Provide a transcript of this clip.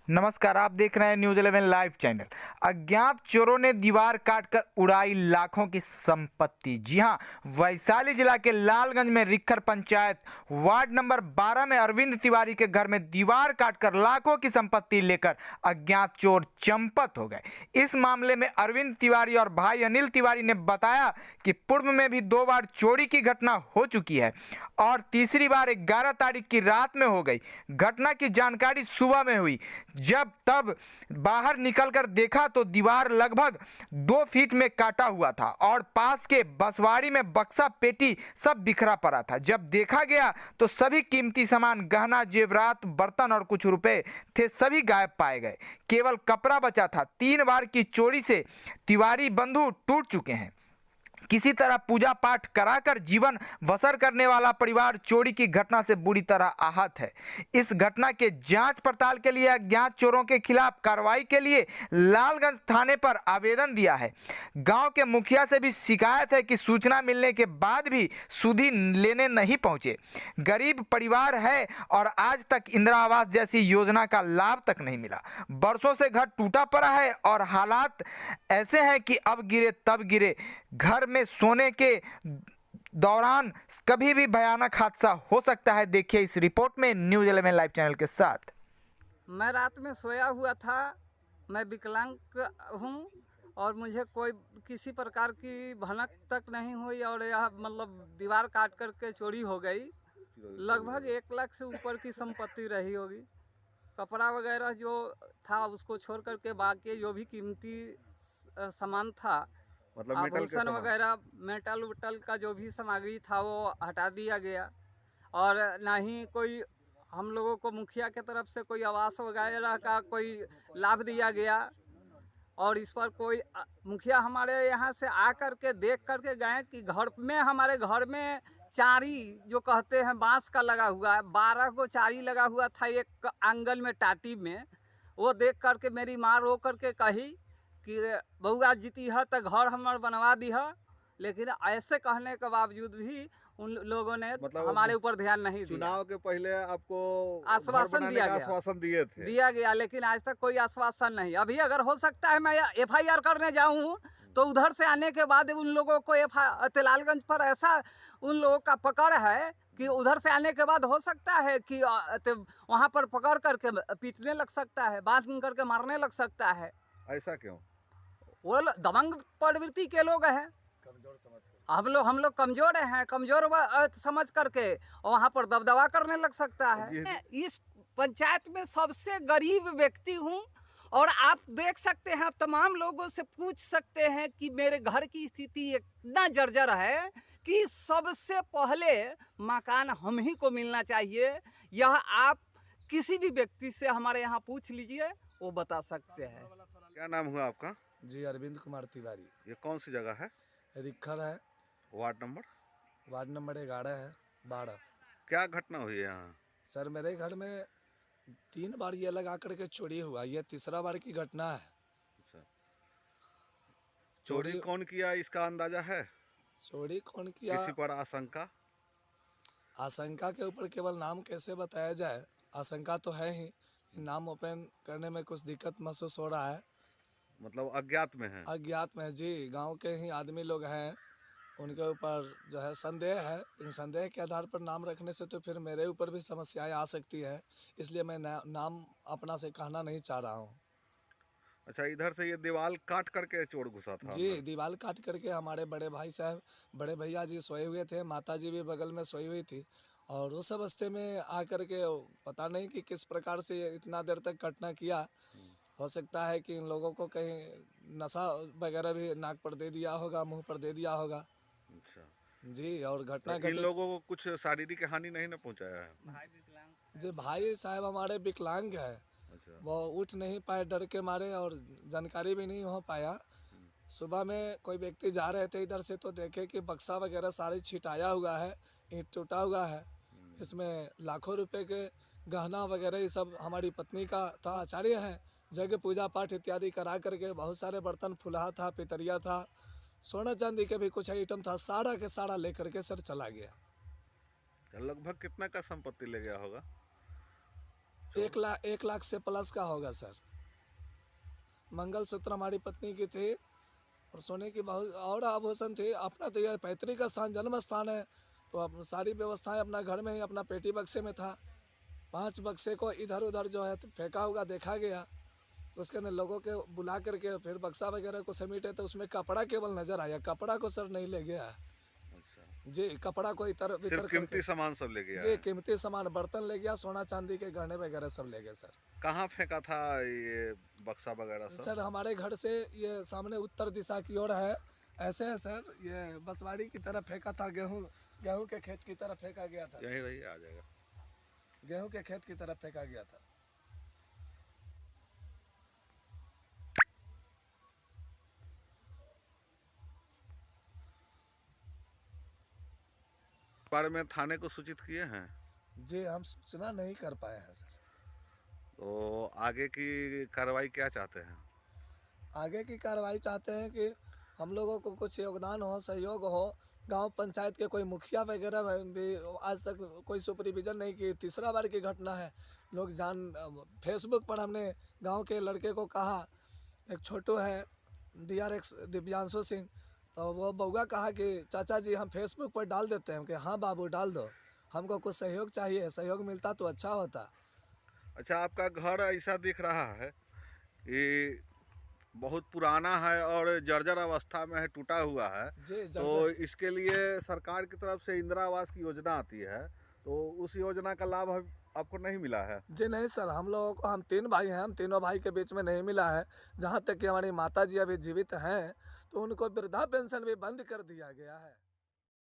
नमस्कार, आप देख रहे हैं न्यूज 11 लाइव चैनल। अज्ञात चोरों ने दीवार काटकर उड़ाई लाखों की संपत्ति। जी हां, वैशाली जिला के लालगंज में रिक्खर पंचायत वार्ड नंबर 12 में अरविंद तिवारी के घर में दीवार काटकर लाखों की संपत्ति लेकर अज्ञात चोर चंपत हो गए। इस मामले में अरविंद तिवारी और भाई अनिल तिवारी ने बताया कि पूर्व में भी 2 बार चोरी की घटना हो चुकी है और तीसरी बार 11 तारीख की रात में हो गई। घटना की जानकारी सुबह में हुई। जब तब बाहर निकलकर देखा तो दीवार लगभग 2 फीट में काटा हुआ था और पास के बसवाड़ी में बक्सा पेटी सब बिखरा पड़ा था। जब देखा गया तो सभी कीमती सामान, गहना, जेवरात, बर्तन और कुछ रुपए थे, सभी गायब पाए गए। केवल कपड़ा बचा था। 3 बार की चोरी से तिवारी बंधु टूट चुके हैं। किसी तरह पूजा पाठ कराकर जीवन बसर करने वाला परिवार चोरी की घटना से बुरी तरह आहत है। इस घटना के जांच पड़ताल के लिए अज्ञात चोरों के खिलाफ कार्रवाई के लिए लालगंज थाने पर आवेदन दिया है। गांव के मुखिया से भी शिकायत है कि सूचना मिलने के बाद भी सुधी लेने नहीं पहुंचे। गरीब परिवार है और आज तक इंदिरा आवास जैसी योजना का लाभ तक नहीं मिला। बरसों से घर टूटा पड़ा है और हालात ऐसे हैं कि अब गिरे तब गिरे। घर में सोने के दौरान कभी भी भयानक हादसा हो सकता है। देखिए इस रिपोर्ट में न्यूज 11 लाइव चैनल के साथ। मैं रात में सोया हुआ था। मैं विकलांग हूँ और मुझे कोई किसी प्रकार की भनक तक नहीं हुई और यह मतलब दीवार काट करके चोरी हो गई। लगभग 1 लाख से ऊपर की संपत्ति रही होगी। कपड़ा वगैरह जो था उसको छोड़ करके बाकी जो भी कीमती सामान था, मतलब आभूषण वगैरह, मेटल उटल का जो भी सामग्री था वो हटा दिया गया। और ना ही कोई हम लोगों को मुखिया के तरफ से कोई आवास वगैरह का कोई लाभ दिया गया। और इस पर कोई मुखिया हमारे यहाँ से आ कर के देख करके गए कि घर में, हमारे घर में चारी जो कहते हैं बांस का लगा हुआ है, 12 को चारी लगा हुआ था एक आंगन में टाटी में। वो देख करके मेरी माँ रो करके कही कि बउआ जीती है तो घर हमार बनवा दी है। लेकिन ऐसे कहने के बावजूद भी उन लोगों ने मतलब हमारे ऊपर ध्यान नहीं दिया। चुनाव के पहले आपको आश्वासन दिया गया, आश्वासन दिया गया, लेकिन आज तक कोई आश्वासन नहीं। अभी अगर हो सकता है मैं FIR करने जाऊं तो उधर से आने के बाद उन लोगों को लालगंज पर ऐसा उन लोगों का पकड़ है कि उधर से आने के बाद हो सकता है कि वहाँ पर पकड़ करके पीटने लग सकता है, बांध करके मारने लग सकता है। ऐसा क्यों? वो दबंग प्रवृत्ति के लोग हैं। कमजोर समझ हम लोग कमजोर हैं, कमजोर समझ करके वहाँ पर दबदबा करने लग सकता है। इस पंचायत में सबसे गरीब व्यक्ति हूँ और आप देख सकते हैं, आप तमाम लोगों से पूछ सकते हैं कि मेरे घर की स्थिति इतना जर्जर है कि सबसे पहले मकान हम ही को मिलना चाहिए। यह आप किसी भी व्यक्ति से हमारे यहाँ पूछ लीजिए, वो बता सकते हैं। क्या नाम हुआ आपका? जी, अरविंद कुमार तिवारी। ये कौन सी जगह है? रिक्खर है। वार्ड नंबर 11 है, 12। क्या घटना हुई है यहाँ? सर, मेरे घर में 3 बार ये लगा करके चोरी हुआ, ये तीसरा बार की घटना है। अच्छा, चोरी कौन किया इसका अंदाजा है? चोरी कौन किया, किसी पर आशंका? आशंका के ऊपर केवल नाम कैसे बताया जाए, आशंका तो है ही। नाम ओपन करने में कुछ दिक्कत महसूस हो रहा है। मतलब अज्ञात में है? अज्ञात में जी, गांव के ही आदमी लोग हैं, उनके ऊपर जो है संदेह है। इन संदेह के आधार पर नाम रखने से तो फिर मेरे ऊपर भी समस्याएं आ सकती है, इसलिए मैं नाम अपना से कहना नहीं चाह रहा हूँ। अच्छा, इधर से ये दीवार काट करके चोर घुसा था? जी, दीवार काट करके हमारे बड़े भाई साहब, बड़े भैया जी सोए हुए थे, माता जी भी बगल में सोई हुई थी और उस अवस्थे में आकर के पता नहीं कि किस प्रकार से इतना देर तक घटना किया। हो सकता है कि इन लोगों को कहीं नशा वगैरह भी नाक पर दे दिया होगा, मुंह पर दे दिया होगा। अच्छा जी, और घटना इन लोगों को कुछ शारीरिक हानि नहीं ना पहुंचाया है? जी, भाई साहब हमारे विकलांग है। अच्छा, वो उठ नहीं पाए डर के मारे और जानकारी भी नहीं हो पाया। सुबह में कोई व्यक्ति जा रहे थे इधर से तो देखे कि बक्सा वगैरह सारे छिटाया हुआ है, ईंट टूटा हुआ है। इसमें लाखों रुपए के गहना वगैरह ये सब हमारी पत्नी का था, आचार्य है, जगह पूजा पाठ इत्यादि करा करके बहुत सारे बर्तन, फुलहा था, पितरिया था, सोना चांदी के भी कुछ आइटम था, सारा के सारा लेकर के सर चला गया। लगभग कितना का संपत्ति ले गया होगा? 1 लाख से प्लस का होगा सर। मंगलसूत्र हमारी पत्नी की थी और सोने की बहुत और आभूषण थे। अपना तो यह पैतृक स्थान जन्म स्थान है, तो अब सारी व्यवस्थाएं अपना घर में ही अपना पेटी बक्से में था। 5 बक्से को इधर उधर जो है तो फेंका हुआ देखा गया। उसके अंदर लोगों के बुला करके फिर बक्सा वगैरह को समेटे तो उसमें कपड़ा केवल नजर आया। कपड़ा को सर नहीं ले गया अच्छा, जी। कपड़ा को इतर सिर्फ कीमती सामान सब ले गया जी, है। कीमती सामान बर्तन ले गया, सोना चांदी के गहने वगैरह सब ले गए सर। कहाँ फेंका था ये बक्सा वगैरह सब? सर हमारे घर से ये सामने उत्तर दिशा की ओर है, ऐसे है सर। ये बसवाड़ी की तरफ फेंका था, गेहूं के खेत की तरफ फेंका गया था यही वही आ जाएगा। गेहूं के खेत की तरफ फेंका गया था। बारे में थाने को सूचित किए हैं? जी, हम सूचना नहीं कर पाए हैं सर। तो आगे की कार्रवाई क्या चाहते हैं? आगे की कार्रवाई चाहते हैं कि हम लोगों को कुछ योगदान हो, सहयोग हो। गांव पंचायत के कोई मुखिया वगैरह भी आज तक कोई सुपरविजन नहीं की। तीसरा बार की घटना है। लोग फेसबुक पर हमने गांव के लड़के को कहा, एक छोटू है DRX दिव्यांशु सिंह, तो वो बउआ कहा कि चाचा जी हम फेसबुक पर डाल देते हैं। कि हाँ बाबू डाल दो, हमको कुछ सहयोग चाहिए, सहयोग मिलता तो अच्छा होता। अच्छा, आपका घर ऐसा दिख रहा है कि बहुत पुराना है और जर्जर अवस्था में है, टूटा हुआ है। जी, तो इसके लिए सरकार की तरफ से इंदिरा आवास की योजना आती है, तो उस योजना का लाभ आपको नहीं मिला है? जी नहीं सर, हम लोगों को, हम 3 भाई हैं, हम तीनों भाई के बीच में नहीं मिला है। जहाँ तक कि हमारी माता जी अभी जीवित हैं, तो उनको वृद्धा पेंशन भी बंद कर दिया गया है।